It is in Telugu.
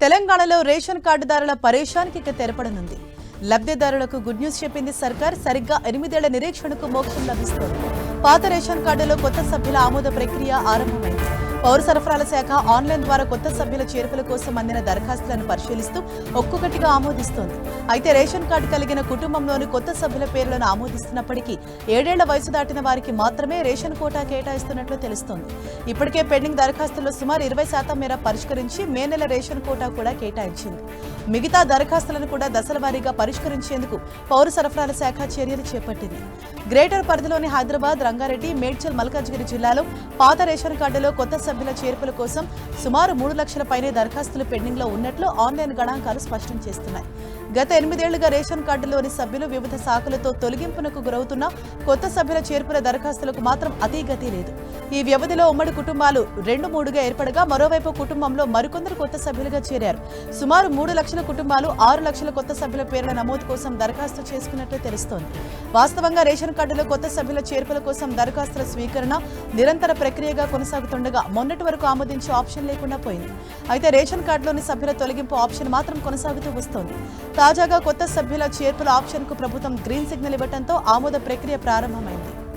తెలంగాణలో రేషన్ కార్డుదారుల పరేషానికి తెరపడనుంది. లబ్ధిదారులకు గుడ్ న్యూస్ చెప్పింది సర్కార్. సరిగ్గా 8 ఏళ్ల నిరీక్షణకు మోక్షం లభిస్తోంది. పాత రేషన్ కార్డులో కొత్త సభ్యుల ఆమోద ప్రక్రియ ఆరంభమైంది. పౌర సరఫరాల శాఖ ఆన్లైన్ ద్వారా కొత్త సభ్యుల చేర్పుల కోసం అందిన దరఖాస్తులను పరిశీలిస్తూ ఒక్కొక్కటిగా ఆమోదిస్తోంది. అయితే రేషన్ కార్డు కలిగిన కుటుంబంలోని కొత్త సభ్యుల పేర్లను ఆమోదిస్తున్నప్పటికీ 7 ఏళ్ల వయసు దాటిన వారికి మాత్రమే రేషన్ కోటా కేటాయిస్తున్నట్లు తెలుస్తోంది. ఇప్పటికే పెండింగ్ దరఖాస్తుల్లో సుమారు 20% మేర పరిష్కరించి మే నెల రేషన్ కోటా కూడా కేటాయించింది. మిగతా దరఖాస్తులను కూడా దశల వారీగా పరిష్కరించేందుకు పౌర సరఫరాల శాఖ చర్యలు చేపట్టింది. గ్రేటర్ పరిధిలోని హైదరాబాద్, రంగారెడ్డి, మేడ్చల్, మల్కాజ్గిరి జిల్లాలో పాత రేషన్ కార్డులో కొత్త సభ్యుల చేర్పుల కోసం సుమారు 3 లక్షల పైనే దరఖాస్తులు పెండింగ్ లో ఉన్నట్లు ఆన్లైన్ గణాంకాలు స్పష్టం చేస్తున్నాయి. గత 8 ఏళ్లుగా రేషన్ కార్డులోని సభ్యులు వివిధ శాఖలతో తొలగింపునకు గురవుతున్న కొత్త సభ్యుల చేర్పుల దరఖాస్తులకు మాత్రం అతీగతి లేదు. ఈ వ్యవధిలో ఉమ్మడి కుటుంబాలు 2-3గా ఏర్పడగా మరోవైపు కుటుంబంలో మరికొందరు కొత్త సభ్యులుగా చేరారు. సుమారు 3 లక్షల కుటుంబాలు 6 లక్షల కొత్త సభ్యుల పేర్ల నమోదు కోసం దరఖాస్తు చేసుకున్నట్లు తెలుస్తోంది. వాస్తవంగా రేషన్ కార్డులో కొత్త సభ్యుల చేర్పుల కోసం దరఖాస్తుల స్వీకరణ నిరంతర ప్రక్రియగా కొనసాగుతుండగా మొన్నటి వరకు ఆమోదించే ఆప్షన్ లేకుండా పోయింది. అయితే రేషన్ కార్డులోని సభ్యుల తొలగింపు ఆప్షన్ మాత్రం కొనసాగుతూ వస్తోంది. తాజాగా కొత్త సభ్యుల చేర్పుల ఆప్షన్ కు ప్రభుత్వం గ్రీన్ సిగ్నల్ ఇవ్వడంతో ఆమోద ప్రక్రియ ప్రారంభమైంది.